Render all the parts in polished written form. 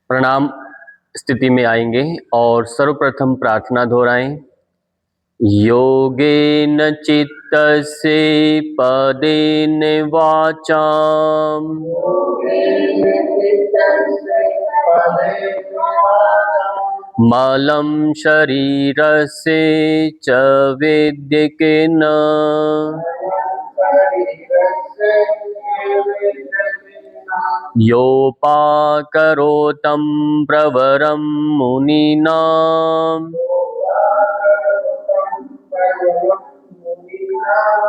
प्रणाम स्थिति में आएंगे और सर्वप्रथम प्रार्थना दोहराएं। योगेन चित्तस्य पदेन वाचाम मलं शरीरस्य च वेद्यकेन योपाकरोतं प्रवरं मुनीनां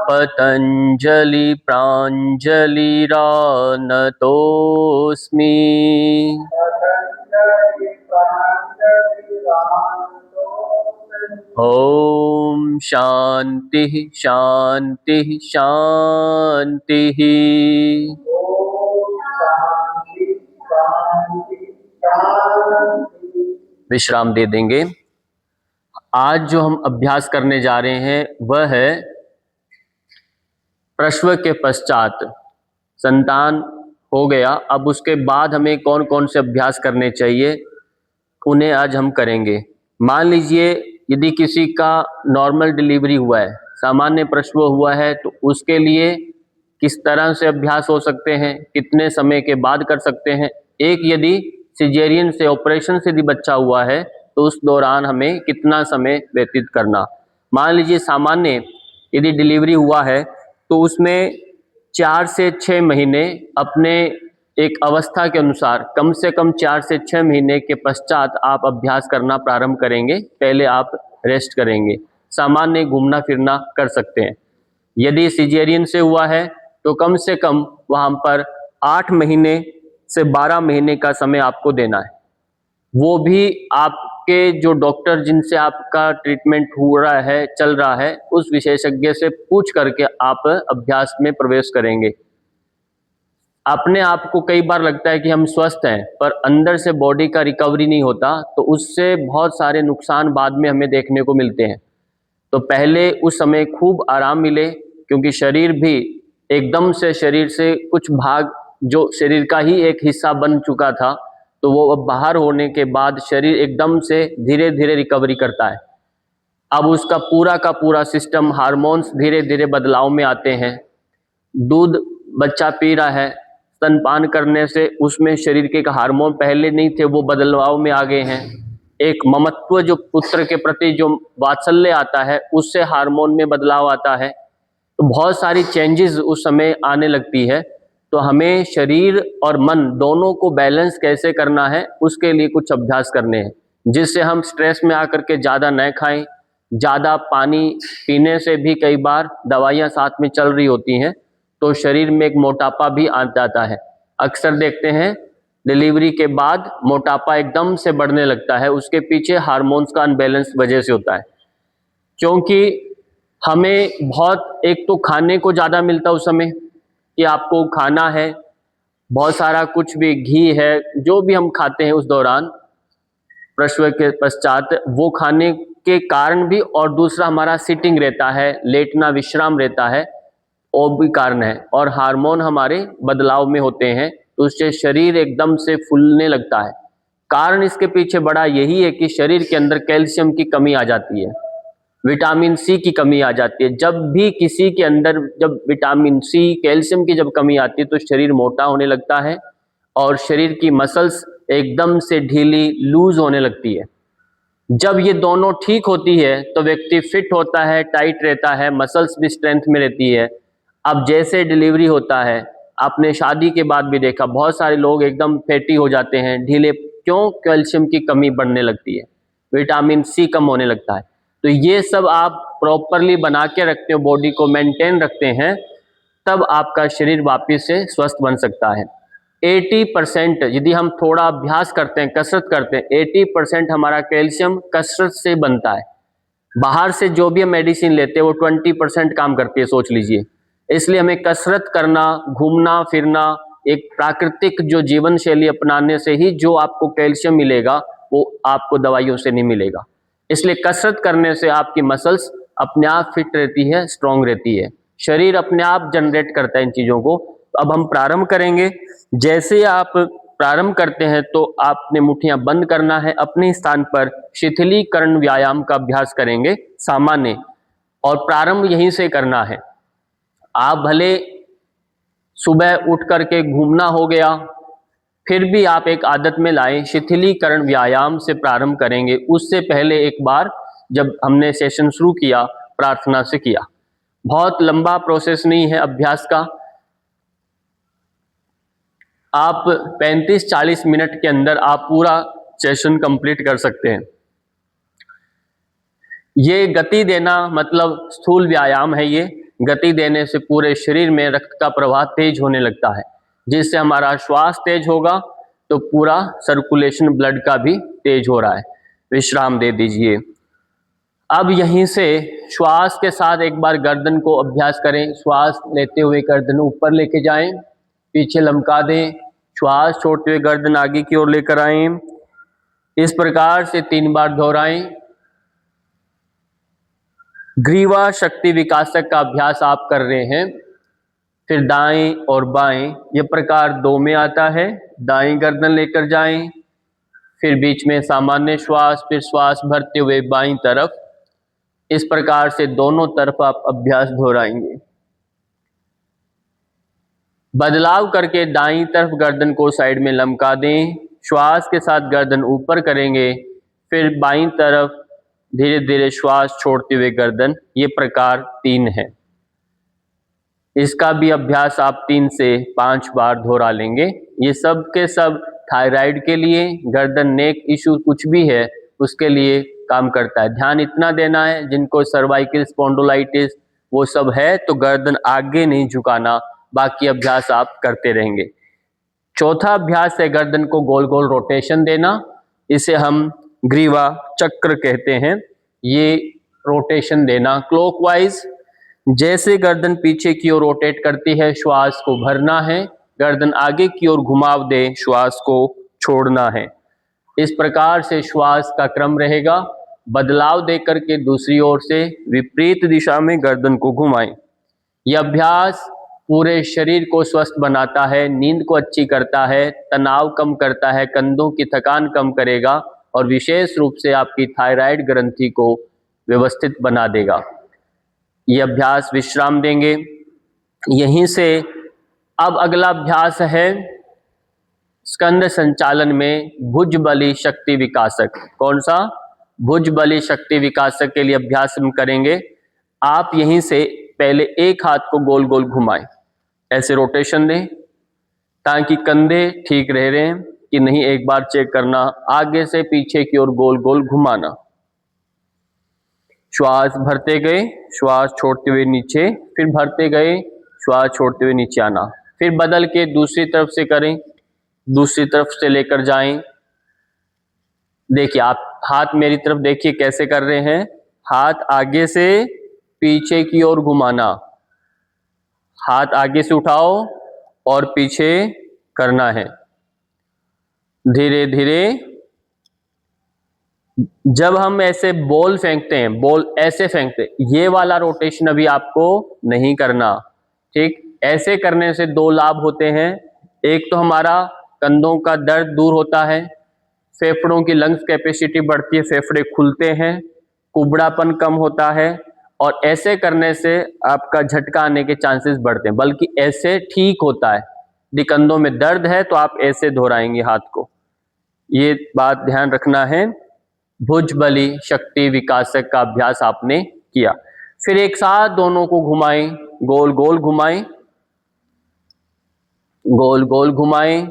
पतंजलि प्राञ्जलिरानतोऽस्मि। ओम शांति शांति शांति। विश्राम दे देंगे। आज जो हम अभ्यास करने जा रहे हैं वह है प्रसव के पश्चात संतान हो गया, अब उसके बाद हमें कौन कौन से अभ्यास करने चाहिए उन्हें आज हम करेंगे। मान लीजिए यदि किसी का नॉर्मल डिलीवरी हुआ है, सामान्य प्रसव हुआ है, तो उसके लिए किस तरह से अभ्यास हो सकते हैं, कितने समय के बाद कर सकते हैं। एक यदि सिजेरियन से ऑपरेशन से यदि बच्चा हुआ है तो उस दौरान हमें कितना समय व्यतीत करना। मान लीजिए सामान्य यदि डिलीवरी हुआ है तो उसमें 4 से 6 महीने अपने एक अवस्था के अनुसार कम से कम 4 से 6 महीने के पश्चात आप अभ्यास करना प्रारंभ करेंगे। पहले आप रेस्ट करेंगे, सामान्य घूमना फिरना कर सकते हैं। यदि सिजेरियन से हुआ है तो कम से कम वहाँ पर 8 महीने से 12 महीने का समय आपको देना है। वो भी आपके जो डॉक्टर जिनसे आपका ट्रीटमेंट हो रहा है, चल रहा है, उस विशेषज्ञ से पूछ करके आप अभ्यास में प्रवेश करेंगे। अपने आप को कई बार लगता है कि हम स्वस्थ हैं, पर अंदर से बॉडी का रिकवरी नहीं होता, तो उससे बहुत सारे नुकसान बाद में हमें देखने को मिलते हैं। तो पहले उस समय खूब आराम मिले, क्योंकि शरीर भी एकदम से शरीर से कुछ भाग जो शरीर का ही एक हिस्सा बन चुका था, तो वो अब बाहर होने के बाद शरीर एकदम से धीरे धीरे रिकवरी करता है। अब उसका पूरा का पूरा सिस्टम, हार्मोन्स धीरे धीरे बदलाव में आते हैं। दूध बच्चा पी रहा है, स्तनपान करने से उसमें शरीर के हार्मोन पहले नहीं थे, वो बदलाव में आ गए हैं। एक ममत्व जो पुत्र के प्रति जो वात्सल्य आता है, उससे हार्मोन में बदलाव आता है। तो बहुत सारी चेंजेस उस समय आने लगती है। तो हमें शरीर और मन दोनों को बैलेंस कैसे करना है, उसके लिए कुछ अभ्यास करने हैं, जिससे हम स्ट्रेस में आकर के ज़्यादा न खाएं। ज़्यादा पानी पीने से भी कई बार दवाइयाँ साथ में चल रही होती हैं, तो शरीर में एक मोटापा भी आ जाता है। अक्सर देखते हैं डिलीवरी के बाद मोटापा एकदम से बढ़ने लगता है, उसके पीछे हार्मोन्स का अनबैलेंस वजह से होता है। क्योंकि हमें बहुत एक तो खाने को ज़्यादा मिलता है उस समय कि आपको खाना है, बहुत सारा कुछ भी घी है, जो भी हम खाते हैं उस दौरान प्रसव के पश्चात, वो खाने के कारण भी, और दूसरा हमारा सिटिंग रहता है, लेटना विश्राम रहता है, और भी कारण है। और हार्मोन हमारे बदलाव में होते हैं, तो उससे शरीर एकदम से फूलने लगता है। कारण इसके पीछे बड़ा यही है कि शरीर के अंदर कैल्शियम की कमी आ जाती है, विटामिन सी की कमी आ जाती है। जब भी किसी के अंदर जब विटामिन सी, कैल्शियम की जब कमी आती है तो शरीर मोटा होने लगता है और शरीर की मसल्स एकदम से ढीली, लूज होने लगती है। जब ये दोनों ठीक होती है तो व्यक्ति फिट होता है, टाइट रहता है, मसल्स भी स्ट्रेंथ में रहती है। अब जैसे डिलीवरी होता है, आपने शादी के बाद भी देखा बहुत सारे लोग एकदम फैटी हो जाते हैं, ढीले। क्यों? कैल्शियम की कमी बढ़ने लगती है, विटामिन सी कम होने लगता है। तो ये सब आप प्रॉपरली बना के रखते हो, बॉडी को मेंटेन रखते हैं, तब आपका शरीर वापस से स्वस्थ बन सकता है। 80% यदि हम थोड़ा अभ्यास करते हैं, कसरत करते हैं, 80% हमारा कैल्शियम कसरत से बनता है। बाहर से जो भी हम मेडिसिन लेते हैं वो 20% काम करती है, सोच लीजिए। इसलिए हमें कसरत करना, घूमना फिरना, एक प्राकृतिक जो जीवन शैली अपनाने से ही जो आपको कैल्शियम मिलेगा वो आपको दवाइयों से नहीं मिलेगा। इसलिए कसरत करने से आपकी मसल्स अपने आप फिट रहती है, स्ट्रांग रहती है, शरीर अपने आप जनरेट करता है इन चीज़ों को। अब हम प्रारंभ करेंगे। जैसे आप प्रारंभ करते हैं तो आपने मुट्ठियां बंद करना है, अपने स्थान पर शिथिलीकरण व्यायाम का अभ्यास करेंगे सामान्य, और प्रारंभ यहीं से करना है। आप भले सुबह उठ करके घूमना हो गया, फिर भी आप एक आदत में लाएं, शिथिलीकरण व्यायाम से प्रारंभ करेंगे। उससे पहले एक बार जब हमने सेशन शुरू किया प्रार्थना से किया। बहुत लंबा प्रोसेस नहीं है अभ्यास का, आप 35-40 मिनट के अंदर आप पूरा सेशन कंप्लीट कर सकते हैं। ये गति देना मतलब स्थूल व्यायाम है। ये गति देने से पूरे शरीर में रक्त का प्रवाह तेज होने लगता है, जिससे हमारा श्वास तेज होगा तो पूरा सर्कुलेशन ब्लड का भी तेज हो रहा है। विश्राम दे दीजिए। अब यहीं से श्वास के साथ एक बार गर्दन को अभ्यास करें। श्वास लेते हुए गर्दन ऊपर लेके जाएं, पीछे लमका दें, श्वास छोड़ते हुए गर्दन आगे की ओर लेकर आएं। इस प्रकार से 3 बार दोहराएं। ग्रीवा शक्ति विकासक का अभ्यास आप कर रहे हैं। फिर दाएं और बाएं, ये प्रकार 2 में आता है। दाएं गर्दन लेकर जाएं, फिर बीच में सामान्य श्वास, फिर श्वास भरते हुए बाईं तरफ। इस प्रकार से दोनों तरफ आप अभ्यास दोहराएंगे। बदलाव करके दाईं तरफ गर्दन को साइड में लमका दें, श्वास के साथ गर्दन ऊपर करेंगे, फिर बाईं तरफ धीरे धीरे श्वास छोड़ते हुए गर्दन। ये प्रकार 3 है। इसका भी अभ्यास आप 3 से 5 बार दोहरा लेंगे। ये सब के सब थायराइड के लिए, गर्दन नेक इशू कुछ भी है उसके लिए काम करता है। ध्यान इतना देना है, जिनको सर्वाइकल स्पॉन्डिलाइटिस वो सब है तो गर्दन आगे नहीं झुकाना, बाकी अभ्यास आप करते रहेंगे। चौथा अभ्यास है गर्दन को गोल गोल रोटेशन देना। इसे हम ग्रीवा चक्र कहते हैं। ये रोटेशन देना क्लॉकवाइज, जैसे गर्दन पीछे की ओर रोटेट करती है श्वास को भरना है, गर्दन आगे की ओर घुमाव दे, श्वास को छोड़ना है। इस प्रकार से श्वास का क्रम रहेगा। बदलाव देकर के दूसरी ओर से विपरीत दिशा में गर्दन को घुमाएं। यह अभ्यास पूरे शरीर को स्वस्थ बनाता है, नींद को अच्छी करता है, तनाव कम करता है, कंधों की थकान कम करेगा और विशेष रूप से आपकी थायराइड ग्रंथि को व्यवस्थित बना देगा। यह अभ्यास विश्राम देंगे। यहीं से अब अगला अभ्यास है स्कंद संचालन में भुजबली शक्ति विकासक। कौन सा? भुजबली शक्ति विकासक के लिए अभ्यास हम करेंगे। आप यहीं से पहले एक हाथ को गोल गोल घुमाएं, ऐसे रोटेशन दें ताकि कंधे ठीक रह रहे हैं कि नहीं, एक बार चेक करना। आगे से पीछे की ओर गोल गोल घुमाना। श्वास भरते गए, श्वास छोड़ते हुए नीचे, फिर भरते गए, श्वास छोड़ते हुए नीचे आना। फिर बदल के दूसरी तरफ से करें, दूसरी तरफ से लेकर जाएं। देखिए, आप हाथ मेरी तरफ देखिए कैसे कर रहे हैं। हाथ आगे से पीछे की ओर घुमाना, हाथ आगे से उठाओ और पीछे करना है धीरे धीरे। जब हम ऐसे बॉल फेंकते हैं, बॉल ऐसे फेंकते हैं, ये वाला रोटेशन अभी आपको नहीं करना, ठीक। ऐसे करने से 2 लाभ होते हैं। एक तो हमारा कंधों का दर्द दूर होता है, फेफड़ों की लंग्स कैपेसिटी बढ़ती है, फेफड़े खुलते हैं, कुबड़ापन कम होता है, और ऐसे करने से आपका झटका आने के चांसेस बढ़ते हैं। बल्कि ऐसे ठीक होता है। यदि कंधों में दर्द है तो आप ऐसे दोहराएंगे हाथ को, ये बात ध्यान रखना है। भुजबली शक्ति विकासक का अभ्यास आपने किया। फिर एक साथ दोनों को घुमाएं, गोल गोल घुमाएं, गोल गोल घुमाएं।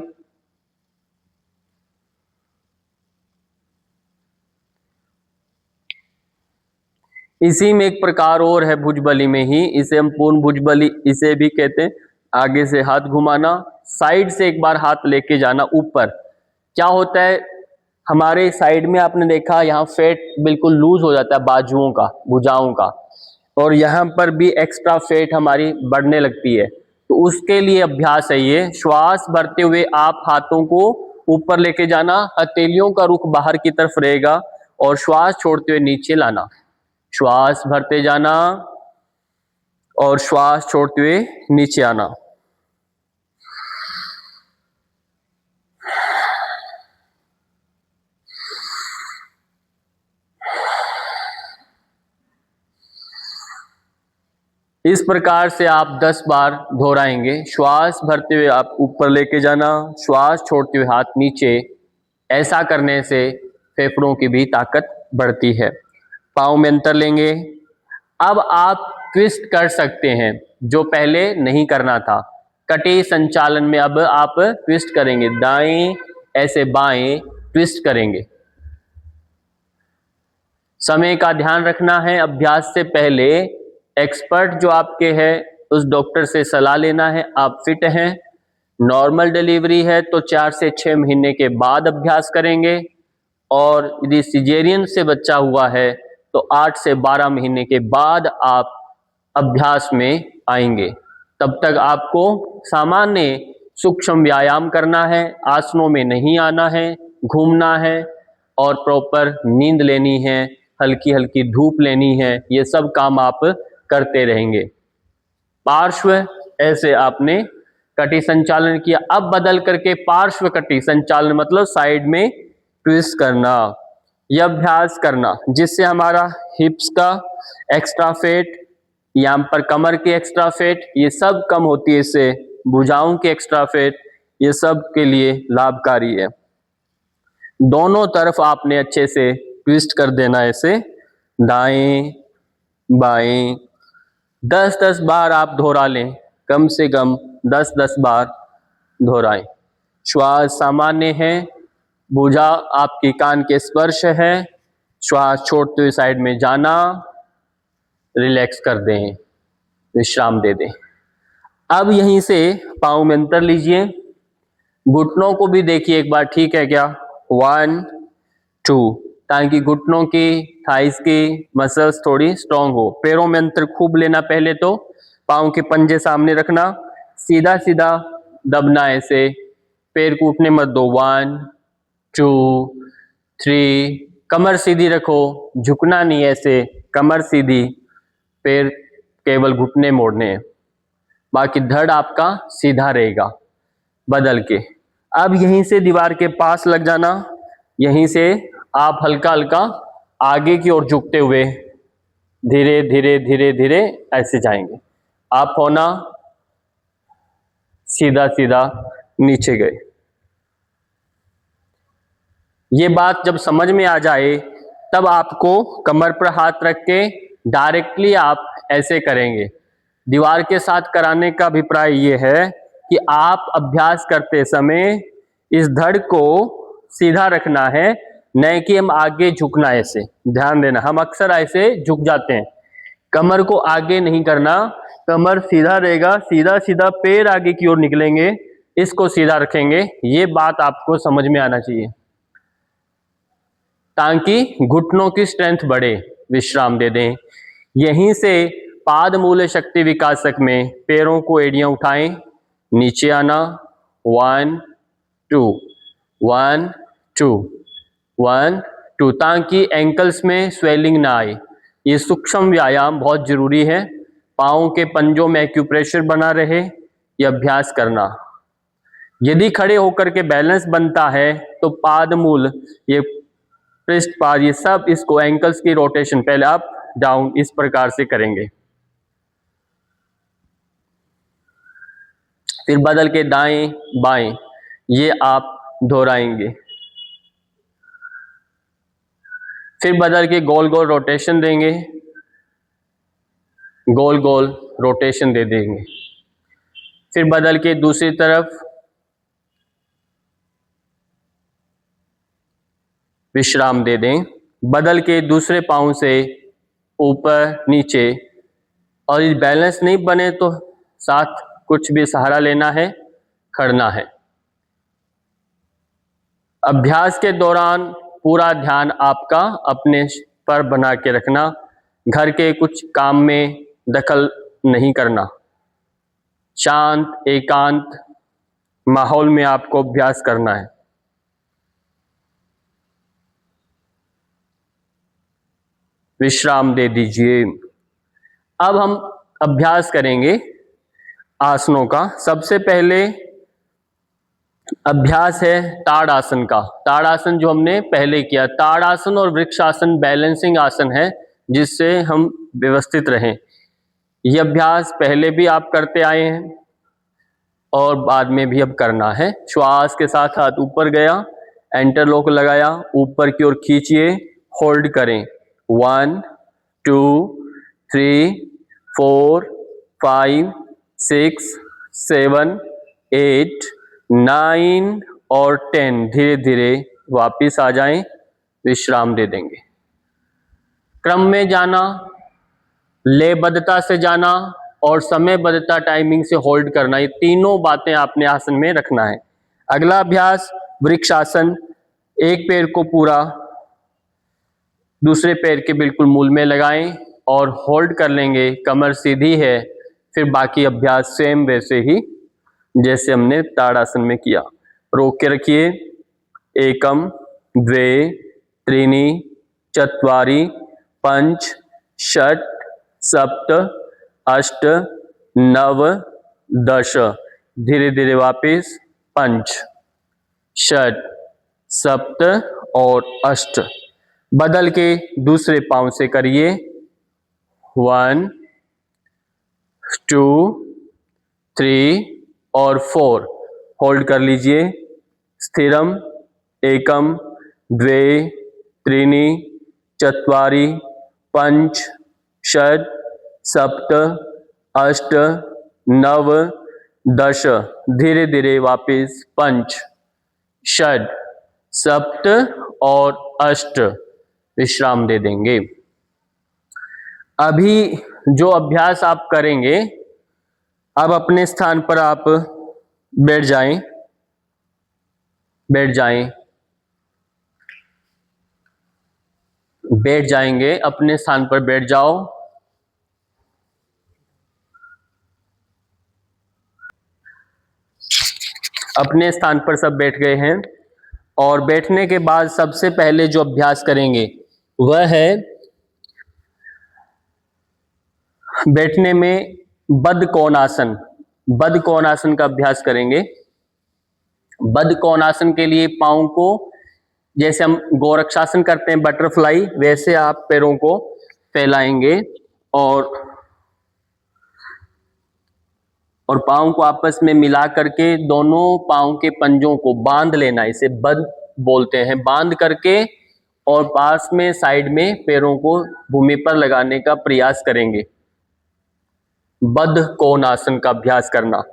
इसी में एक प्रकार और है भुजबली में ही, इसे हम पूर्ण भुजबली इसे भी कहते हैं। आगे से हाथ घुमाना, साइड से एक बार हाथ लेके जाना ऊपर। क्या होता है, हमारे साइड में आपने देखा यहाँ फैट बिल्कुल लूज हो जाता है, बाजुओं का, भुजाओं का, और यहाँ पर भी एक्स्ट्रा फैट हमारी बढ़ने लगती है। तो उसके लिए अभ्यास है ये। श्वास भरते हुए आप हाथों को ऊपर लेके जाना, हथेलियों का रुख बाहर की तरफ रहेगा, और श्वास छोड़ते हुए नीचे लाना। श्वास भरते जाना और श्वास छोड़ते हुए नीचे आना। इस प्रकार से आप 10 बार दोहराएंगे। श्वास भरते हुए आप ऊपर लेके जाना, श्वास छोड़ते हुए हाथ नीचे। ऐसा करने से फेफड़ों की भी ताकत बढ़ती है। पाँव में अंतर लेंगे। अब आप ट्विस्ट कर सकते हैं, जो पहले नहीं करना था। कटी संचालन में अब आप ट्विस्ट करेंगे, दाएं ऐसे बाएं ट्विस्ट करेंगे। समय का ध्यान रखना है। अभ्यास से पहले एक्सपर्ट जो आपके है उस डॉक्टर से सलाह लेना है। आप फिट हैं, नॉर्मल डिलीवरी है तो 4 से 6 महीने के बाद अभ्यास करेंगे, और यदि सिजेरियन से बच्चा हुआ है तो 8 से 12 महीने के बाद आप अभ्यास में आएंगे। तब तक आपको सामान्य सूक्ष्म व्यायाम करना है, आसनों में नहीं आना है, घूमना है और प्रॉपर नींद लेनी है, हल्की हल्की धूप लेनी है। ये सब काम आप करते रहेंगे। पार्श्व ऐसे आपने कटी संचालन किया। अब बदल करके पार्श्व कटी संचालन मतलब साइड में ट्विस्ट करना, यह अभ्यास करना, जिससे हमारा हिप्स का एक्स्ट्रा फैट, यहाँ पर कमर की एक्स्ट्रा फैट, ये सब कम होती है। इससे भुजाओं की एक्स्ट्रा फैट, ये सब के लिए लाभकारी है। दोनों तरफ आपने अच्छे से ट्विस्ट कर देना, ऐसे दाएं बाएं। 10-10 बार आप दोहरा लें, कम से कम 10-10 बार दोहराएं। श्वास सामान्य है, भुजा आपकी कान के स्पर्श है। श्वास छोड़ते हुए साइड में जाना, रिलैक्स कर दें, विश्राम दे दें। अब यहीं से पाँव में अंतर लीजिए, घुटनों को भी देखिए एक बार, ठीक है क्या? 1 2, ताकि घुटनों की, थाइस की मसल्स थोड़ी स्ट्रांग हो। पैरों में अंतर खूब लेना। पहले तो पाँव के पंजे सामने रखना, सीधा सीधा दबना, ऐसे पैर कूटने मत दो। 1 2 3, कमर सीधी रखो, झुकना नहीं, ऐसे कमर सीधी, पैर केवल घुटने मोड़ने हैं, बाकी धड़ आपका सीधा रहेगा। बदल के अब यहीं से दीवार के पास लग जाना, यहीं से आप हल्का हल्का आगे की ओर झुकते हुए धीरे धीरे धीरे धीरे ऐसे जाएंगे। आप होना सीधा सीधा नीचे गए। ये बात जब समझ में आ जाए तब आपको कमर पर हाथ रख के डायरेक्टली आप ऐसे करेंगे। दीवार के साथ कराने का अभिप्राय ये है कि आप अभ्यास करते समय इस धड़ को सीधा रखना है, न कि हम आगे झुकना। ऐसे ध्यान देना, हम अक्सर ऐसे झुक जाते हैं। कमर को आगे नहीं करना, कमर सीधा रहेगा, सीधा सीधा पैर आगे की ओर निकलेंगे, इसको सीधा रखेंगे। ये बात आपको समझ में आना चाहिए, ताकि घुटनों की स्ट्रेंथ बढ़े। विश्राम दे दें। यहीं से पाद मूल शक्ति विकासक में पैरों को एड़ियां उठाएं, नीचे आना। 1 2 1 2 1 2, ताकि एंकल्स में स्वेलिंग ना आए। ये सूक्ष्म व्यायाम बहुत जरूरी है। पाँव के पंजों में एक्यूप्रेशर बना रहे, ये अभ्यास करना। यदि खड़े होकर के बैलेंस बनता है तो पाद मूल, ये पृष्ठ पाद, ये सब, इसको एंकल्स की रोटेशन पहले अप डाउन इस प्रकार से करेंगे। फिर बदल के दाएं बाएं, ये आप दोहराएंगे। फिर बदल के गोल गोल रोटेशन देंगे, गोल गोल रोटेशन दे देंगे। फिर बदल के दूसरी तरफ विश्राम दे दें। बदल के दूसरे पाँव से ऊपर नीचे, और ये बैलेंस नहीं बने तो साथ कुछ भी सहारा लेना है, खड़ना है। अभ्यास के दौरान पूरा ध्यान आपका अपने पर बना के रखना, घर के कुछ काम में दखल नहीं करना। शांत एकांत माहौल में आपको अभ्यास करना है। विश्राम दे दीजिए। अब हम अभ्यास करेंगे आसनों का। सबसे पहले अभ्यास है ताड़ासन का। ताड़ासन जो हमने पहले किया, ताड़ासन और वृक्षासन बैलेंसिंग आसन है, जिससे हम व्यवस्थित रहें। ये अभ्यास पहले भी आप करते आए हैं और बाद में भी अब करना है। श्वास के साथ हाथ ऊपर गया, एंटर लॉक लगाया, ऊपर की ओर खींचिए, होल्ड करें। 1 2 3 4 5 6 7 8 9 और 10। धीरे धीरे वापिस आ जाएं, विश्राम दे देंगे। क्रम में जाना, लयबद्धता से जाना और समयबद्धता टाइमिंग से होल्ड करना, ये तीनों बातें आपने आसन में रखना है। अगला अभ्यास वृक्षासन। एक पैर को पूरा दूसरे पैर के बिल्कुल मूल में लगाएं और होल्ड कर लेंगे। कमर सीधी है, फिर बाकी अभ्यास सेम वैसे ही जैसे हमने ताड़ासन में किया। रोक के रखिए। एकम द्वे त्रीणि चत्वारि पंच षट सप्त अष्ट नव दश। धीरे धीरे वापिस। पंच षट सप्त और अष्ट। बदल के दूसरे पांव से करिए। 1 2 3 और 4। होल्ड कर लीजिए। स्थिरम एकम द्वे त्रीणि चत्वारि पंच षट सप्त अष्ट नव दश। धीरे धीरे वापिस। पंच षट सप्त और अष्ट। विश्राम दे देंगे। अभी जो अभ्यास आप करेंगे, अब अपने स्थान पर आप बैठ जाएं। बैठ जाएं। बैठ जाएंगे, अपने स्थान पर बैठ जाओ। अपने स्थान पर सब बैठ गए हैं और बैठने के बाद सबसे पहले जो अभ्यास करेंगे वह है बैठने में बद्ध कोणासन। बद्ध कोणासन का अभ्यास करेंगे। बद्ध कोणासन के लिए पांव को जैसे हम गोरक्षासन करते हैं बटरफ्लाई, वैसे आप पैरों को फैलाएंगे और पांव को आपस में मिला करके दोनों पांव के पंजों को बांध लेना। इसे बद्ध बोलते हैं। बांध करके और पास में साइड में पैरों को भूमि पर लगाने का प्रयास करेंगे। बद्ध कोणासन का अभ्यास करना।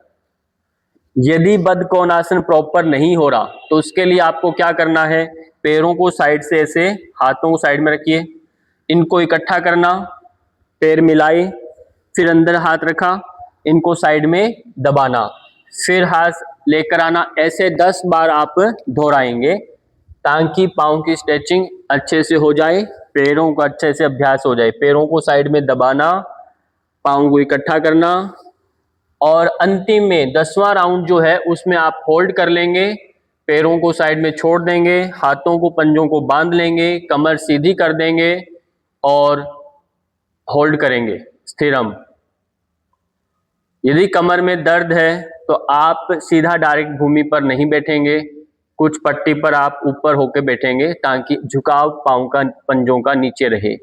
यदि बद्ध कोणासन प्रॉपर नहीं हो रहा तो उसके लिए आपको क्या करना है, पैरों को साइड से ऐसे, हाथों को साइड में रखिए, इनको इकट्ठा करना, पैर मिलाए, फिर अंदर हाथ रखा, इनको साइड में दबाना, फिर हाथ लेकर आना। ऐसे 10 बार आप दोहराएंगे ताकि पाँव की स्ट्रेचिंग अच्छे से हो जाए, पैरों का अच्छे से अभ्यास हो जाए। पैरों को साइड में दबाना, पाँव को इकट्ठा करना और अंतिम में 10वां राउंड जो है उसमें आप होल्ड कर लेंगे, पैरों को साइड में छोड़ देंगे, हाथों को पंजों को बांध लेंगे, कमर सीधी कर देंगे और होल्ड करेंगे स्थिरम। यदि कमर में दर्द है तो आप सीधा डायरेक्ट भूमि पर नहीं बैठेंगे, कुछ पट्टी पर आप ऊपर होकर बैठेंगे ताकि झुकाव पाँव का पंजों का नीचे रहे,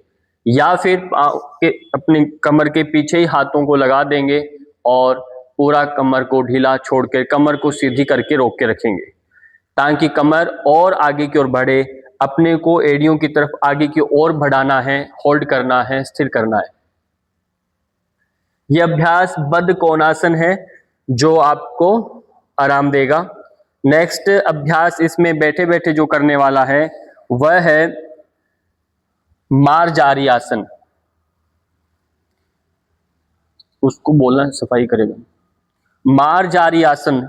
या फिर पाँव के अपनी कमर के पीछे ही हाथों को लगा देंगे और पूरा कमर को ढीला छोड़कर कमर को सीधी करके रोक के रखेंगे ताकि कमर और आगे की ओर बढ़े। अपने को एड़ियों की तरफ आगे की ओर बढ़ाना है, होल्ड करना है, स्थिर करना है। यह अभ्यास बद्ध कोणासन है जो आपको आराम देगा। नेक्स्ट अभ्यास इसमें बैठे बैठे जो करने वाला है वह है मार्जारी आसन। उसको बोलना सफाई करेगा। मार्जारी आसन।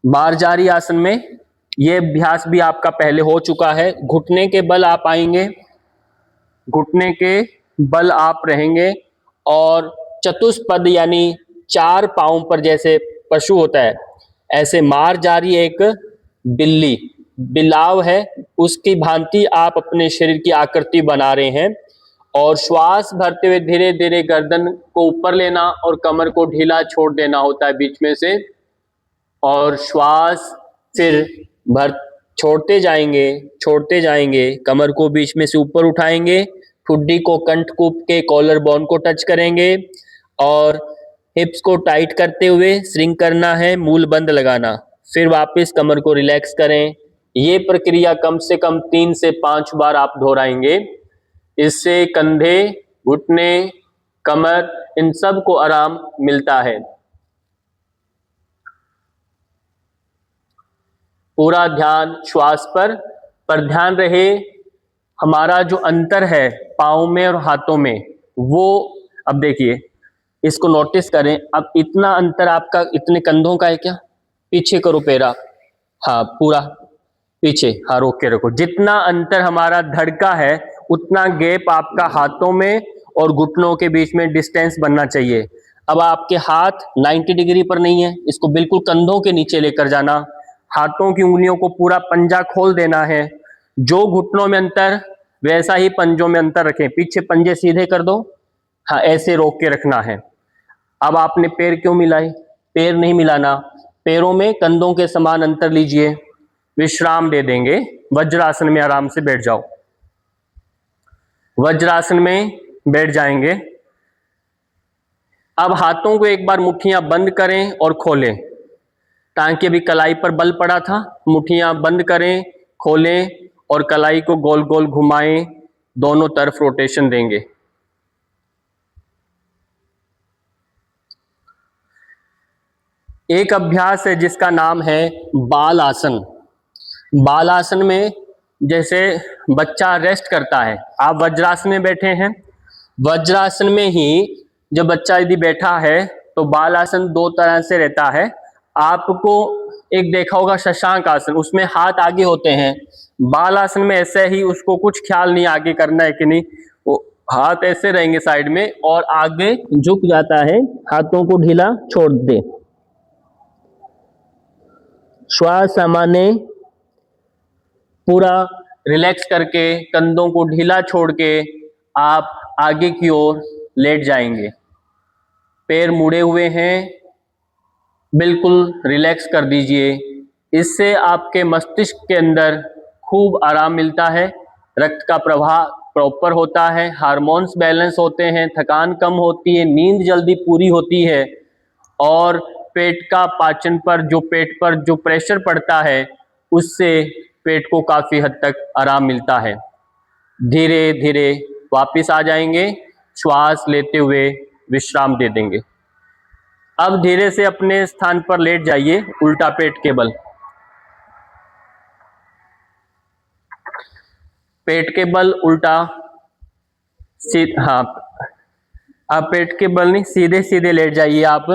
मार्जारी आसन में यह अभ्यास भी आपका पहले हो चुका है। घुटने के बल आप आएंगे, घुटने के बल आप रहेंगे और चतुष्पद यानी 4 पांव पर जैसे पशु होता है ऐसे मार्जारी एक बिल्ली, बिलाव है, उसकी भांति आप अपने शरीर की आकृति बना रहे हैं और श्वास भरते हुए धीरे धीरे गर्दन को ऊपर लेना और कमर को ढीला छोड़ देना होता है बीच में से, और श्वास फिर भर छोड़ते जाएंगे, कमर को बीच में से ऊपर उठाएंगे, ठुड्डी को कंठकूप के कॉलर बोन को टच करेंगे, और हिप्स को टाइट करते हुए श्रिंक करना है, मूल बंद लगाना, फिर वापस कमर को रिलैक्स करें। ये प्रक्रिया कम से कम 3 से 5 बार आप दोहराएंगे। इससे कंधे, घुटने, कमर, इन सब को आराम मिलता है। पूरा ध्यान श्वास पर ध्यान रहे। हमारा जो अंतर है पाँव में और हाथों में, वो अब देखिए, इसको नोटिस करें। अब इतना अंतर आपका इतने कंधों का है क्या? पीछे करो पैरा, हाँ पूरा पीछे, हाँ रोक के रखो। जितना अंतर हमारा धड़ का है उतना गैप आपका हाथों में और घुटनों के बीच में डिस्टेंस बनना चाहिए। अब आपके हाथ 90 डिग्री पर नहीं है, इसको बिल्कुल कंधों के नीचे लेकर जाना। हाथों की उंगलियों को पूरा पंजा खोल देना है। जो घुटनों में अंतर वैसा ही पंजों में अंतर रखें। पीछे पंजे सीधे कर दो, हाँ ऐसे रोक के रखना है। अब आपने पैर क्यों मिलाए? पैर नहीं मिलाना, पैरों में कंधों के समान अंतर लीजिए। विश्राम दे देंगे। वज्रासन में आराम से बैठ जाओ। वज्रासन में बैठ जाएंगे। अब हाथों को एक बार मुट्ठियां बंद करें और खोलें, ताकि अभी कलाई पर बल पड़ा था। मुट्ठियां बंद करें, खोलें और कलाई को गोल गोल घुमाएं, दोनों तरफ रोटेशन देंगे। एक अभ्यास है जिसका नाम है बाल आसन। बाल आसन में जैसे बच्चा रेस्ट करता है, आप वज्रासन में बैठे हैं, वज्रासन में ही जब बच्चा यदि बैठा है तो बाल आसन दो तरह से रहता है। आपको एक देखा होगा शशांक आसन, उसमें हाथ आगे होते हैं। बाल आसन में ऐसे ही, उसको कुछ ख्याल नहीं आगे करना है कि नहीं, वो हाथ ऐसे रहेंगे साइड में और आगे झुक जाता है, हाथों को ढीला छोड़ दे। श्वास सामान्य पूरा रिलैक्स करके कंधों को ढीला छोड़ के आप आगे की ओर लेट जाएंगे। पैर मुड़े हुए हैं, बिल्कुल रिलैक्स कर दीजिए। इससे आपके मस्तिष्क के अंदर खूब आराम मिलता है, रक्त का प्रवाह प्रॉपर होता है, हार्मोन्स बैलेंस होते हैं, थकान कम होती है, नींद जल्दी पूरी होती है और पेट का पाचन पर जो प्रेशर पड़ता है उससे पेट को काफी हद तक आराम मिलता है। धीरे धीरे वापस आ जाएंगे, श्वास लेते हुए विश्राम दे देंगे। अब धीरे से अपने स्थान पर लेट जाइए, उल्टा पेट के बल। पेट के बल उल्टा, हाँ आप पेट के बल नहीं, सीधे सीधे लेट जाइए। आप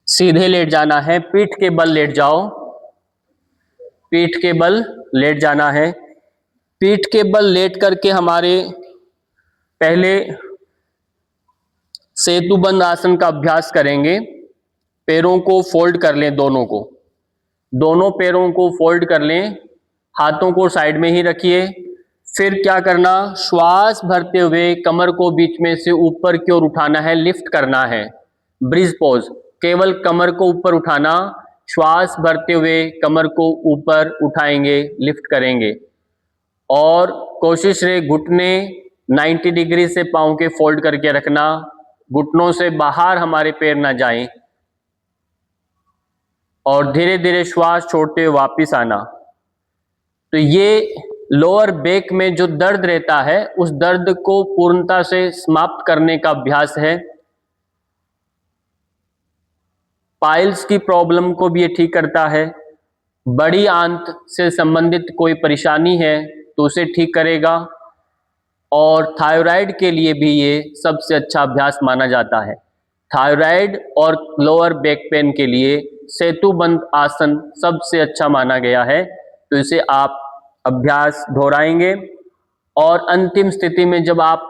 सीधे लेट जाना है, पीठ के बल लेट जाओ, पीठ के बल लेट जाना है। पीठ के बल लेट करके हमारे पहले सेतुबंद आसन का अभ्यास करेंगे। पैरों को फोल्ड कर लें, दोनों पैरों को फोल्ड कर लें, हाथों को साइड में ही रखिए। फिर क्या करना, श्वास भरते हुए कमर को बीच में से ऊपर की ओर उठाना है, लिफ्ट करना है। ब्रिज पोज, केवल कमर को ऊपर उठाना, श्वास भरते हुए कमर को ऊपर उठाएंगे, लिफ्ट करेंगे और कोशिश रहे घुटने 90 डिग्री से पांव के फोल्ड करके रखना, घुटनों से बाहर हमारे पैर ना जाएं और धीरे धीरे श्वास छोड़ते हुए वापिस आना। तो ये लोअर बैक में जो दर्द रहता है उस दर्द को पूर्णता से समाप्त करने का अभ्यास है। पाइल्स की प्रॉब्लम को भी ये ठीक करता है। बड़ी आंत से संबंधित कोई परेशानी है तो उसे ठीक करेगा और थायराइड के लिए भी ये सबसे अच्छा अभ्यास माना जाता है। थायराइड और लोअर बैक पेन के लिए सेतुबंद आसन सबसे अच्छा माना गया है। तो इसे आप अभ्यास दोहराएंगे और अंतिम स्थिति में जब आप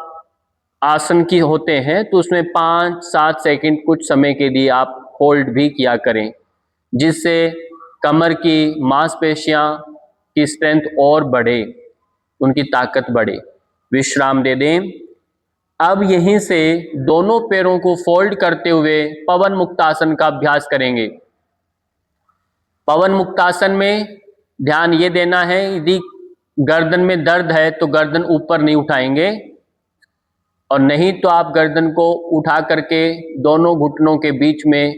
आसन की होते हैं तो उसमें 5-7 सेकंड कुछ समय के लिए आप होल्ड भी किया करें, जिससे कमर की मांसपेशियां की स्ट्रेंथ और बढ़े, उनकी ताकत बढ़े। विश्राम दे दें। अब यहीं से दोनों पैरों को फोल्ड करते हुए पवन मुक्तासन का अभ्यास करेंगे। पवन मुक्तासन में ध्यान ये देना है, यदि गर्दन में दर्द है तो गर्दन ऊपर नहीं उठाएंगे, और नहीं तो आप गर्दन को उठा करके दोनों घुटनों के बीच में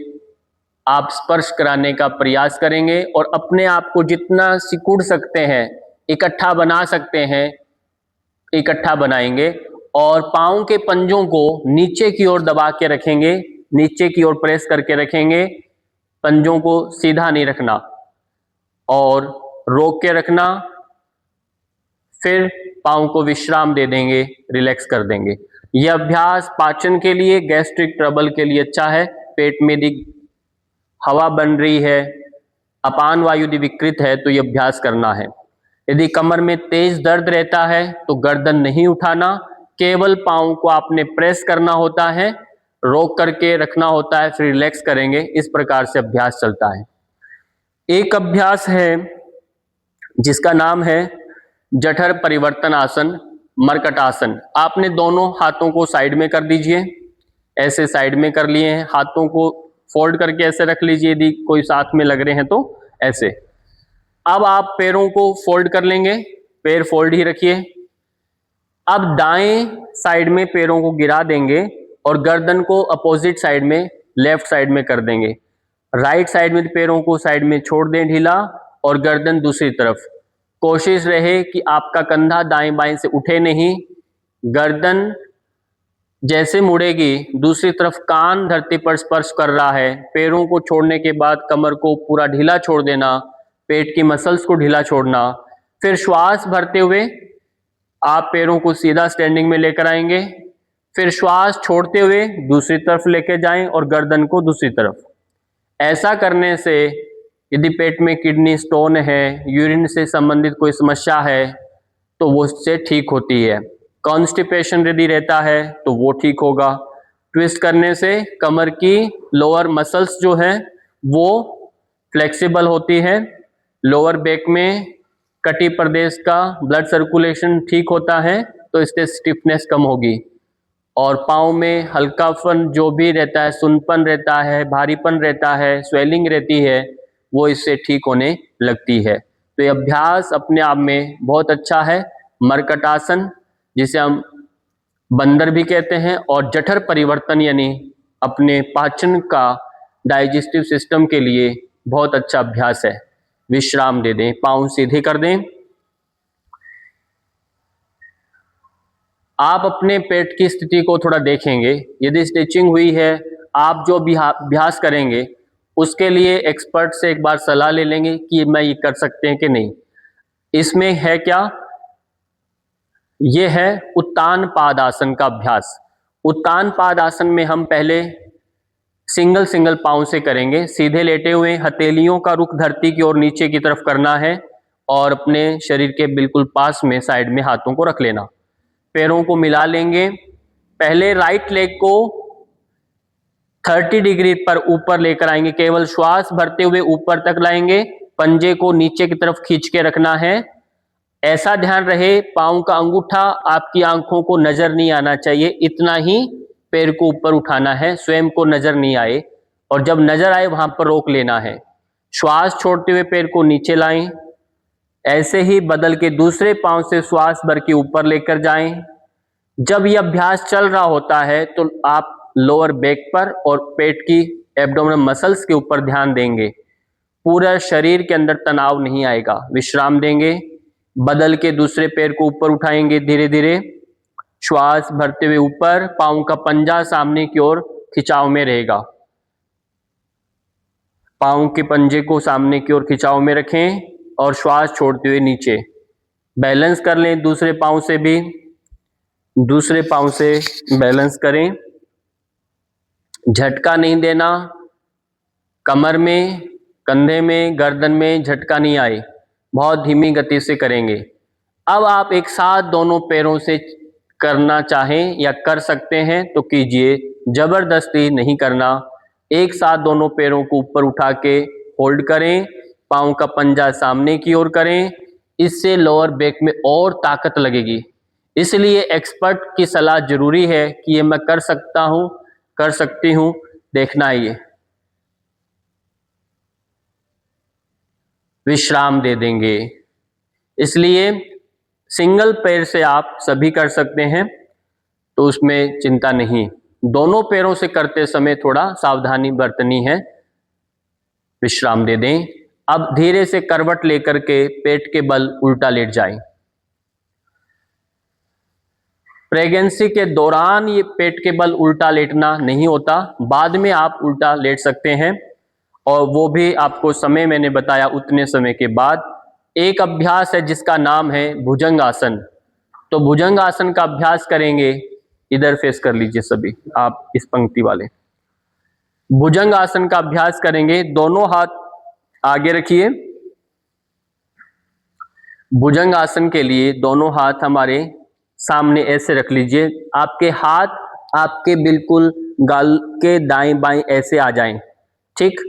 आप स्पर्श कराने का प्रयास करेंगे और अपने आप को जितना सिकुड़ सकते हैं, इकट्ठा बना सकते हैं, इकट्ठा बनाएंगे और पाँव के पंजों को नीचे की ओर दबा के रखेंगे, नीचे की ओर प्रेस करके रखेंगे, पंजों को सीधा नहीं रखना और रोक के रखना, फिर पाँव को विश्राम दे देंगे, रिलैक्स कर देंगे। यह अभ्यास पाचन के लिए, गैस्ट्रिक ट्रबल के लिए अच्छा है। पेट में यदि हवा बन रही है, अपान वायु यदि विकृत है तो यह अभ्यास करना है। यदि कमर में तेज दर्द रहता है तो गर्दन नहीं उठाना, केवल पाँव को आपने प्रेस करना होता है, रोक करके रखना होता है, फिर रिलैक्स करेंगे। इस प्रकार से अभ्यास चलता है। एक अभ्यास है जिसका नाम है जठर परिवर्तन आसन, मरकट आसन। आपने दोनों हाथों को साइड में कर दीजिए, ऐसे साइड में कर लिए हैं, हाथों को फोल्ड करके ऐसे रख लीजिए, यदि कोई साथ में लग रहे हैं तो ऐसे। अब आप पैरों को फोल्ड कर लेंगे, पैर फोल्ड ही रखिए। अब दाएं साइड में पैरों को गिरा देंगे और गर्दन को अपोजिट साइड में, लेफ्ट साइड में कर देंगे। राइट साइड में पैरों को साइड में छोड़ दें ढीला और गर्दन दूसरी तरफ। कोशिश रहे कि आपका कंधा दाएं बाएं से उठे नहीं, गर्दन जैसे मुड़ेगी दूसरी तरफ कान धरती पर स्पर्श कर रहा है। पैरों को छोड़ने के बाद कमर को पूरा ढीला छोड़ देना, पेट की मसल्स को ढीला छोड़ना। फिर श्वास भरते हुए आप पैरों को सीधा स्टैंडिंग में लेकर आएंगे, फिर श्वास छोड़ते हुए दूसरी तरफ लेकर जाएं और गर्दन को दूसरी तरफ। ऐसा करने से यदि पेट में किडनी स्टोन है, यूरिन से संबंधित कोई समस्या है तो वो उससे ठीक होती है। कॉन्स्टिपेशन यदि रहता है तो वो ठीक होगा। ट्विस्ट करने से कमर की लोअर मसल्स जो है वो फ्लेक्सिबल होती है, लोअर बैक में कटी प्रदेश का ब्लड सर्कुलेशन ठीक होता है, तो इससे स्टिफनेस कम होगी और पाँव में हल्कापन जो भी रहता है, सुनपन रहता है, भारीपन रहता है, स्वेलिंग रहती है, वो इससे ठीक होने लगती है। तो ये अभ्यास अपने आप में बहुत अच्छा है। मरकट आसन, जिसे हम बंदर भी कहते हैं, और जठर परिवर्तन यानी अपने पाचन का, डाइजेस्टिव सिस्टम के लिए बहुत अच्छा अभ्यास है। विश्राम दे दें, पाँव सीधे कर दें। आप अपने पेट की स्थिति को थोड़ा देखेंगे, यदि स्टिचिंग हुई है, आप जो भी अभ्यास करेंगे उसके लिए एक्सपर्ट से एक बार सलाह ले लेंगे कि मैं ये कर सकते हैं कि नहीं। इसमें है क्या, ये है उत्तान पाद आसन का अभ्यास। उत्तान पाद आसन में हम पहले सिंगल सिंगल पाँव से करेंगे। सीधे लेटे हुए, हथेलियों का रुख धरती की ओर नीचे की तरफ करना है और अपने शरीर के बिल्कुल पास में साइड में हाथों को रख लेना। पैरों को मिला लेंगे। पहले राइट लेग को 30 डिग्री पर ऊपर लेकर आएंगे, केवल श्वास भरते हुए ऊपर तक लाएंगे। पंजे को नीचे की तरफ खींच के रखना है। ऐसा ध्यान रहे पाँव का अंगूठा आपकी आंखों को नजर नहीं आना चाहिए, इतना ही पैर को ऊपर उठाना है, स्वयं को नजर नहीं आए, और जब नजर आए वहां पर रोक लेना है। श्वास छोड़ते हुए पैर को नीचे लाएं। ऐसे ही बदल के दूसरे पांव से श्वास भर के ऊपर लेकर जाएं। जब यह अभ्यास चल रहा होता है तो आप लोअर बैक पर और पेट की एब्डोमिनल मसल्स के ऊपर ध्यान देंगे, पूरा शरीर के अंदर तनाव नहीं आएगा। विश्राम देंगे, बदल के दूसरे पैर को ऊपर उठाएंगे धीरे धीरे, श्वास भरते हुए ऊपर, पाँव का पंजा सामने की ओर खिंचाव में रहेगा। पाँव के पंजे को सामने की ओर खिंचाव में रखें और श्वास छोड़ते हुए नीचे। बैलेंस कर लें दूसरे पाँव से भी, दूसरे पाँव से बैलेंस करें। झटका नहीं देना, कमर में, कंधे में, गर्दन में झटका नहीं आए, बहुत धीमी गति से करेंगे। अब आप एक साथ दोनों पैरों से करना चाहें या कर सकते हैं तो कीजिए, जबरदस्ती नहीं करना। एक साथ दोनों पैरों को ऊपर उठा के होल्ड करें, पाँव का पंजा सामने की ओर करें, इससे लोअर बैक में और ताकत लगेगी। इसलिए एक्सपर्ट की सलाह जरूरी है कि ये मैं कर सकता हूं, कर सकती हूं, देखना है ये। विश्राम दे देंगे। इसलिए सिंगल पैर से आप सभी कर सकते हैं। तो उसमें चिंता नहीं। दोनों पैरों से करते समय थोड़ा सावधानी बरतनी है। विश्राम दे दें। अब धीरे से करवट लेकर के पेट के बल उल्टा लेट जाएं। प्रेगनेंसी के दौरान ये पेट के बल उल्टा लेटना नहीं होता, बाद में आप उल्टा लेट सकते हैं, और वो भी आपको समय मैंने बताया उतने समय के बाद। एक अभ्यास है जिसका नाम है भुजंग आसन। तो भुजंग आसन का अभ्यास करेंगे। इधर फेस कर लीजिए सभी, आप इस पंक्ति वाले। भुजंग आसन का अभ्यास करेंगे। दोनों हाथ आगे रखिए। भुजंग आसन के लिए दोनों हाथ हमारे सामने ऐसे रख लीजिए। आपके हाथ आपके बिल्कुल गाल के दाएं बाएं ऐसे आ जाएं, ठीक,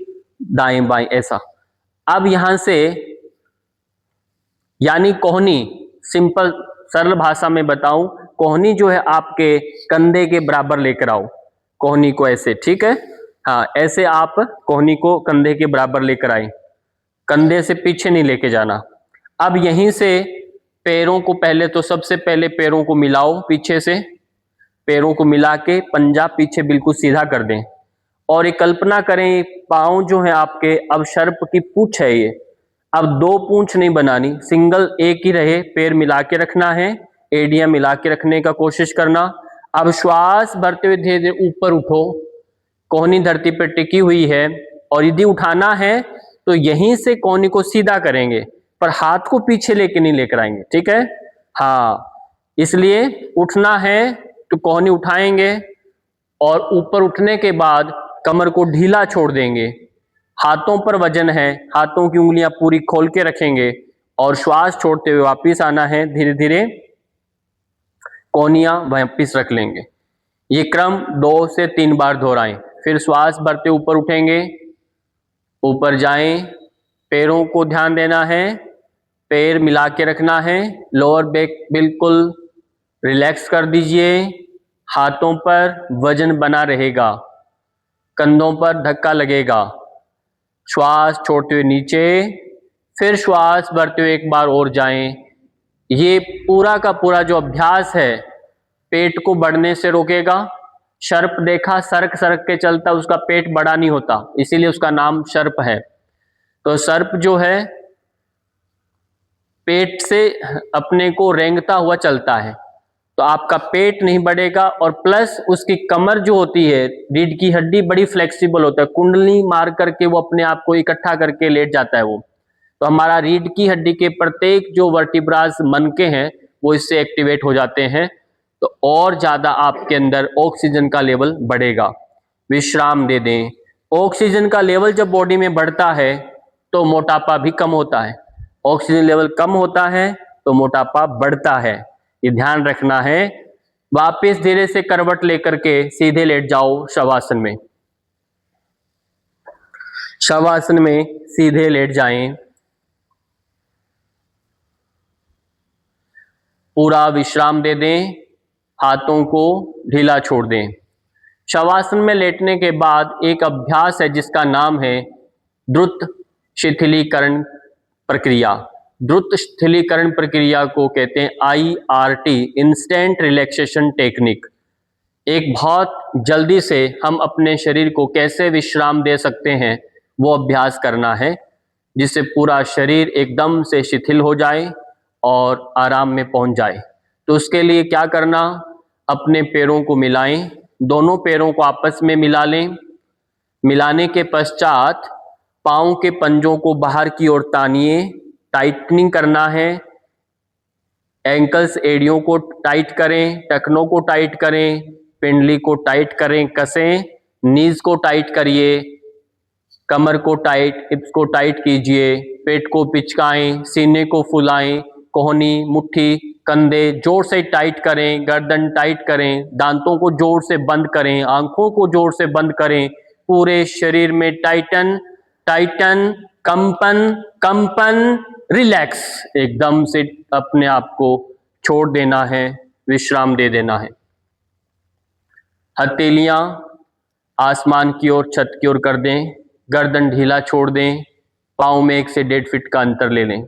दाएं बाएं ऐसा। अब यहां से यानी कोहनी, सिंपल सरल भाषा में बताऊं, कोहनी जो है आपके कंधे के बराबर लेकर आओ। कोहनी को ऐसे, ठीक है, हाँ ऐसे आप कोहनी को कंधे के बराबर लेकर आए, कंधे से पीछे नहीं लेके जाना। अब यहीं से पैरों को पहले तो सबसे पहले पैरों को मिलाओ पीछे से, पैरों को मिला के पंजा पीछे बिल्कुल सीधा कर दें। और एक कल्पना करें पांव जो है आपके, अब सर्प की पूंछ है ये, अब दो पूंछ नहीं बनानी, सिंगल एक ही रहे, पैर मिला के रखना है, एड़ियां मिला के रखने का कोशिश करना। अब श्वास भरते हुए धीरे धीरे ऊपर उठो, कोहनी धरती पर टिकी हुई है, और यदि उठाना है तो यहीं से कोहनी को सीधा करेंगे, पर हाथ को पीछे लेके नहीं लेकर आएंगे, ठीक है, हाँ। इसलिए उठना है तो कोहनी उठाएंगे, और ऊपर उठने के बाद कमर को ढीला छोड़ देंगे। हाथों पर वजन है, हाथों की उंगलियां पूरी खोल के रखेंगे, और श्वास छोड़ते हुए वापिस आना है, धीरे धीरे कोहनियां वापिस रख लेंगे। ये क्रम 2 से 3 बार दोहराएं। फिर श्वास भरते ऊपर उठेंगे, ऊपर जाएं, पैरों को ध्यान देना है, पैर मिला के रखना है, लोअर बैक बिल्कुल रिलैक्स कर दीजिए, हाथों पर वजन बना रहेगा, कंधों पर धक्का लगेगा। श्वास छोड़ते हुए नीचे, फिर श्वास भरते हुए एक बार और जाएं। ये पूरा का पूरा जो अभ्यास है पेट को बढ़ने से रोकेगा। सर्प देखा, सरक सरक के चलता, उसका पेट बड़ा नहीं होता, इसीलिए उसका नाम सर्प है। तो सर्प जो है पेट से अपने को रेंगता हुआ चलता है, तो आपका पेट नहीं बढ़ेगा, और प्लस उसकी कमर जो होती है, रीढ़ की हड्डी बड़ी फ्लेक्सिबल होता है, कुंडली मार करके वो अपने आप को इकट्ठा करके लेट जाता है वो। तो हमारा रीढ़ की हड्डी के प्रत्येक जो वर्टिब्रास मनके हैं वो इससे एक्टिवेट हो जाते हैं, तो और ज्यादा आपके अंदर ऑक्सीजन का लेवल बढ़ेगा। विश्राम दे दें। ऑक्सीजन का लेवल जब बॉडी में बढ़ता है तो मोटापा भी कम होता है, ऑक्सीजन लेवल कम होता है तो मोटापा बढ़ता है, ये ध्यान रखना है। वापस धीरे से करवट लेकर के सीधे लेट जाओ शवासन में। शवासन में सीधे लेट जाएं, पूरा विश्राम दे दें, हाथों को ढीला छोड़ दें। शवासन में लेटने के बाद एक अभ्यास है जिसका नाम है द्रुत शिथिलीकरण प्रक्रिया। द्रुत शिथिलीकरण प्रक्रिया को कहते हैं IRT, इंस्टेंट रिलैक्सेशन टेक्निक। एक बहुत जल्दी से हम अपने शरीर को कैसे विश्राम दे सकते हैं वो अभ्यास करना है, जिससे पूरा शरीर एकदम से शिथिल हो जाए और आराम में पहुंच जाए। तो उसके लिए क्या करना, अपने पैरों को मिलाएं, दोनों पैरों को आपस में मिला लें। मिलाने के पश्चात पाँव के पंजों को बाहर की ओर तानिए, टाइटनिंग करना है। एंकल्स एड़ियों को टाइट करें, टखनों को टाइट करें, पिंडली को टाइट करें, कसें, नीज को टाइट करिए, कमर को टाइट, हिप्स को टाइट कीजिए, पेट को पिचकाएं, सीने को फुलाएं, कोहनी, मुट्ठी, कंधे जोर से टाइट करें, गर्दन टाइट करें, दांतों को जोर से बंद करें, आंखों को जोर से बंद करें, पूरे शरीर में टाइटन टाइटन, कंपन कंपन, रिलैक्स, एकदम से अपने आप को छोड़ देना है, विश्राम दे देना है। हथेलियां आसमान की ओर, छत की ओर कर दें, गर्दन ढीला छोड़ दें, पाँव में 1 से 1.5 फीट का अंतर ले लें,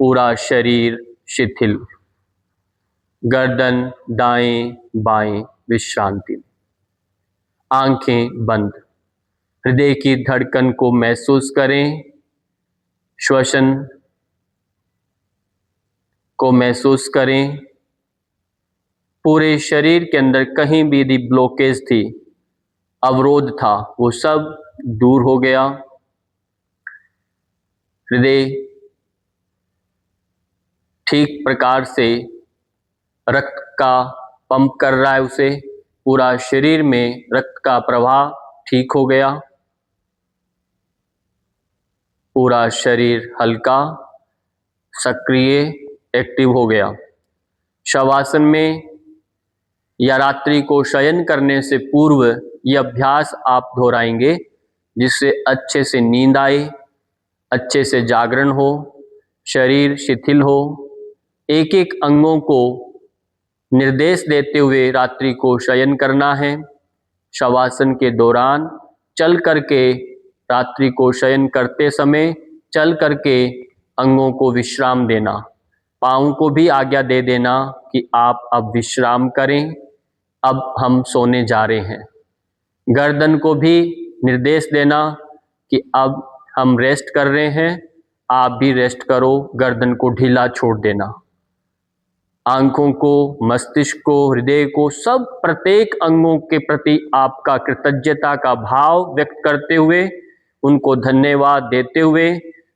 पूरा शरीर शिथिल। गर्दन दाएं बाएं विश्रांति में, आंखें बंद। हृदय की धड़कन को महसूस करें, श्वसन को महसूस करें। पूरे शरीर के अंदर कहीं भी यदि ब्लॉकेज थी, अवरोध था, वो सब दूर हो गया। हृदय ठीक प्रकार से रक्त का पंप कर रहा है, उसे पूरा शरीर में रक्त का प्रवाह ठीक हो गया। पूरा शरीर हल्का, सक्रिय, एक्टिव हो गया। शवासन में या रात्रि को शयन करने से पूर्व यह अभ्यास आप दोहराएंगे, जिससे अच्छे से नींद आए, अच्छे से जागरण हो, शरीर शिथिल हो। एक एक अंगों को निर्देश देते हुए रात्रि को शयन करना है। शवासन के दौरान चल करके, रात्रि को शयन करते समय चल करके अंगों को विश्राम देना। पाँव को भी आज्ञा दे देना कि आप अब विश्राम करें, अब हम सोने जा रहे हैं। गर्दन को भी निर्देश देना कि अब हम रेस्ट कर रहे हैं, आप भी रेस्ट करो, गर्दन को ढीला छोड़ देना। आंखों को, मस्तिष्क को, हृदय को, सब प्रत्येक अंगों के प्रति आपका कृतज्ञता का भाव व्यक्त करते हुए, उनको धन्यवाद देते हुए,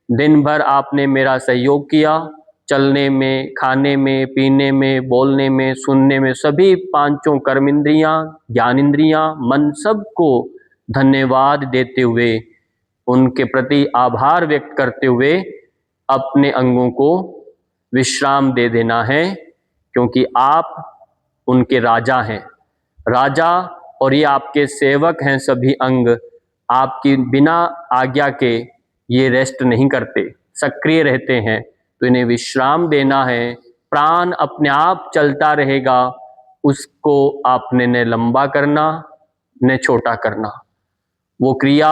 दिन भर आपने मेरा सहयोग किया, चलने में, खाने में, पीने में, बोलने में, सुनने में, सभी पांचों कर्मेंद्रियां, ज्ञानेंद्रियां, मन, सबको धन्यवाद देते हुए, उनके प्रति आभार व्यक्त करते हुए अपने अंगों को विश्राम दे देना है, क्योंकि आप उनके राजा हैं। राजा और ये आपके सेवक हैं। सभी अंग आपकी बिना आज्ञा के ये रेस्ट नहीं करते, सक्रिय रहते हैं, तो इन्हें विश्राम देना है। प्राण अपने आप चलता रहेगा, उसको आपने न लंबा करना न छोटा करना। वो क्रिया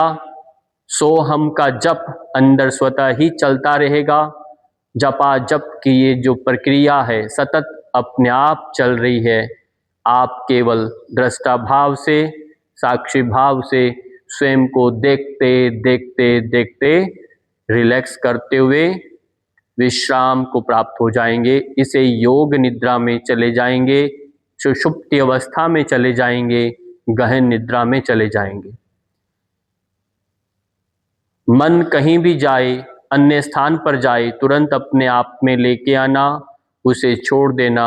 सोहम का जप अंदर स्वतः ही चलता रहेगा। जपा जप की ये जो प्रक्रिया है सतत अपने आप चल रही है। आप केवल दृष्टा भाव से, साक्षी भाव से स्वयं को देखते देखते देखते रिलैक्स करते हुए विश्राम को प्राप्त हो जाएंगे। इसे योग निद्रा में चले जाएंगे, सुषुप्ति अवस्था में चले जाएंगे, गहन निद्रा में चले जाएंगे। मन कहीं भी जाए, अन्य स्थान पर जाए, तुरंत अपने आप में लेके आना, उसे छोड़ देना।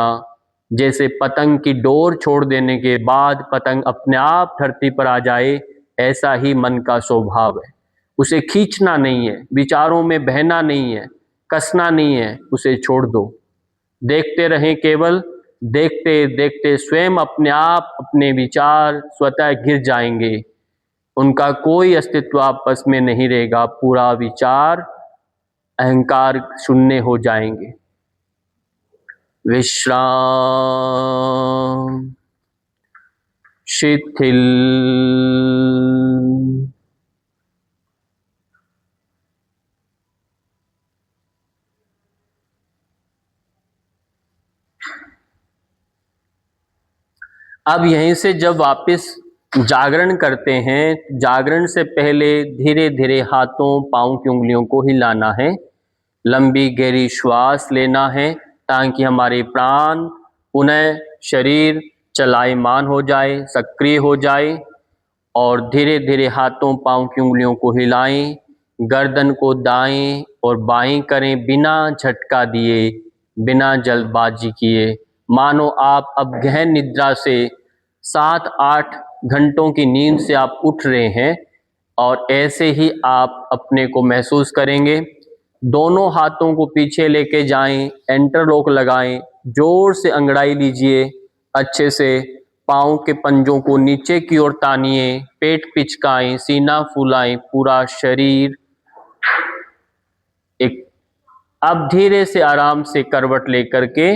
जैसे पतंग की डोर छोड़ देने के बाद पतंग अपने आप धरती पर आ जाए, ऐसा ही मन का स्वभाव है। उसे खींचना नहीं है, विचारों में बहना नहीं है, कसना नहीं है, उसे छोड़ दो। देखते रहें, केवल देखते देखते स्वयं अपने आप अपने विचार स्वतः गिर जाएंगे। उनका कोई अस्तित्व आपस में नहीं रहेगा। पूरा विचार अहंकार शून्य हो जाएंगे। विश्राम, शिथिल, अब यहीं से जब वापस जागरण करते हैं, जागरण से पहले धीरे धीरे हाथों पांव की उंगलियों को हिलाना है, लंबी गहरी श्वास लेना है, ताकि हमारे प्राण पुनः शरीर चलायमान हो जाए, सक्रिय हो जाए। और धीरे धीरे हाथों पांव की उंगलियों को हिलाएं, गर्दन को दाएं और बाएं करें, बिना झटका दिए, बिना जल्दबाजी किए। मानो आप अब गहन निद्रा से 7-8 घंटों की नींद से आप उठ रहे हैं, और ऐसे ही आप अपने को महसूस करेंगे। दोनों हाथों को पीछे लेके जाएं, इंटरलॉक लगाएं, जोर से अंगड़ाई लीजिए, अच्छे से पाँव के पंजों को नीचे की ओर तानिए, पेट पिचकाएं, सीना फुलाएं, पूरा शरीर एक। अब धीरे से आराम से करवट लेकर के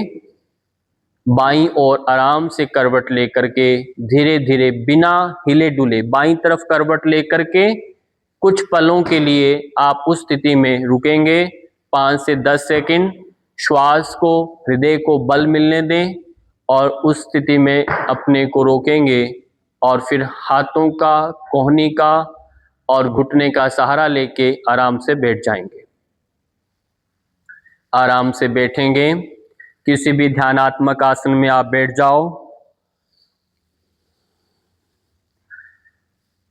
बाईं ओर आराम से करवट लेकर के धीरे धीरे बिना हिले डुले बाईं तरफ करवट लेकर के कुछ पलों के लिए आप उस स्थिति में रुकेंगे। 5 से 10 सेकंड श्वास को, हृदय को बल मिलने दें और उस स्थिति में अपने को रोकेंगे और फिर हाथों का, कोहनी का और घुटने का सहारा लेके आराम से बैठ जाएंगे। आराम से बैठेंगे। किसी भी ध्यानात्मक आसन में आप बैठ जाओ।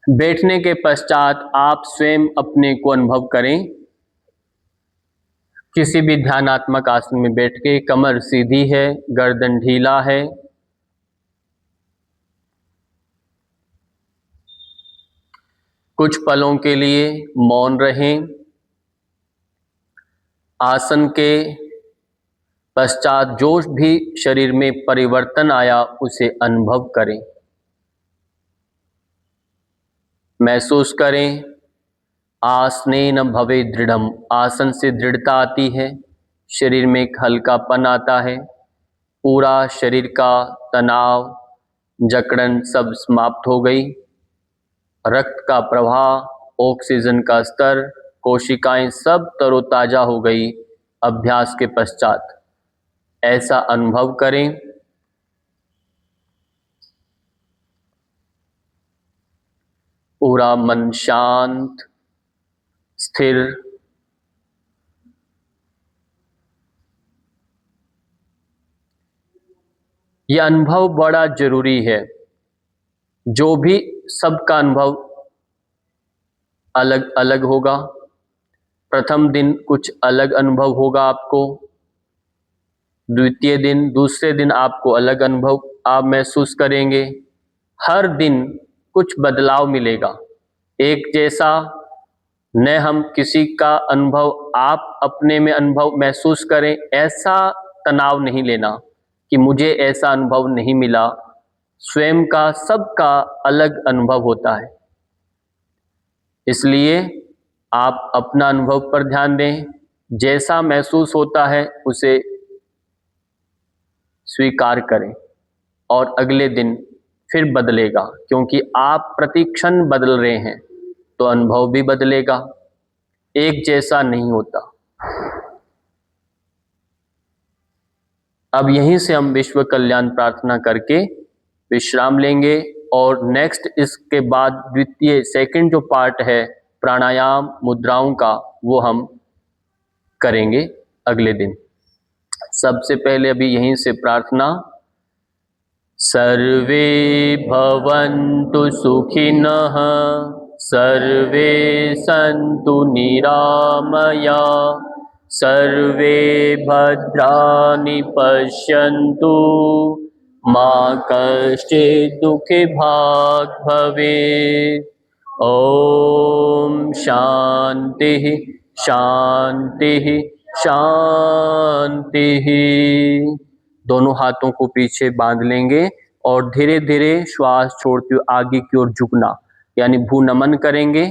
बैठने के पश्चात आप स्वयं अपने को अनुभव करें। किसी भी ध्यानात्मक आसन में बैठ के कमर सीधी है, गर्दन ढीला है। कुछ पलों के लिए मौन रहें। आसन के पश्चात जो भी शरीर में परिवर्तन आया उसे अनुभव करें, महसूस करें। आसनेन भवे दृढ़म, आसन से दृढ़ता आती है, शरीर में एक हल्कापन आता है, पूरा शरीर का तनाव, जकड़न सब समाप्त हो गई। रक्त का प्रवाह, ऑक्सीजन का स्तर, कोशिकाएं सब तरोताजा हो गई अभ्यास के पश्चात। ऐसा अनुभव करें। पूरा मन शांत, स्थिर। यह अनुभव बड़ा जरूरी है। जो भी सबका अनुभव अलग अलग होगा। प्रथम दिन कुछ अलग अनुभव होगा आपको, द्वितीय दिन, दूसरे दिन आपको अलग अनुभव आप महसूस करेंगे। हर दिन कुछ बदलाव मिलेगा। एक जैसा न हम किसी का अनुभव आप अपने में अनुभव महसूस करें, ऐसा तनाव नहीं लेना कि मुझे ऐसा अनुभव नहीं मिला। स्वयं का सबका अलग अनुभव होता है, इसलिए आप अपना अनुभव पर ध्यान दें। जैसा महसूस होता है उसे स्वीकार करें और अगले दिन फिर बदलेगा, क्योंकि आप प्रतिक्षण बदल रहे हैं तो अनुभव भी बदलेगा, एक जैसा नहीं होता। अब यहीं से हम विश्व कल्याण प्रार्थना करके विश्राम लेंगे और नेक्स्ट इसके बाद द्वितीय सेकंड जो पार्ट है प्राणायाम मुद्राओं का, वो हम करेंगे अगले दिन। सबसे पहले अभी यहीं से प्रार्थना। सर्वे भवन्तु सुखिनः, सर्वे सन्तु निरामया, सर्वे भद्राणि पश्यन्तु, मा कश्चित् दुःखे भाग् भवेत्। ओम शांति शांति शांति। दोनों हाथों को पीछे बांध लेंगे और धीरे धीरे श्वास छोड़ते हुए आगे की ओर झुकना, यानी भू नमन करेंगे।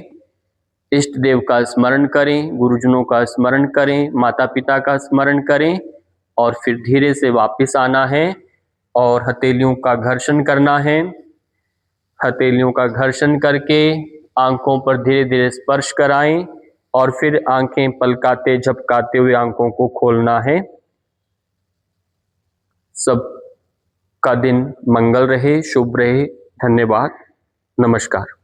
इष्ट देव का स्मरण करें, गुरुजनों का स्मरण करें, माता पिता का स्मरण करें और फिर धीरे से वापस आना है और हथेलियों का घर्षण करना है। हथेलियों का घर्षण करके आंखों पर धीरे धीरे स्पर्श कराएं और फिर आंखें पलकाते झपकाते हुए आंखों को खोलना है। सब का दिन मंगल रहे, शुभ रहे। धन्यवाद, नमस्कार।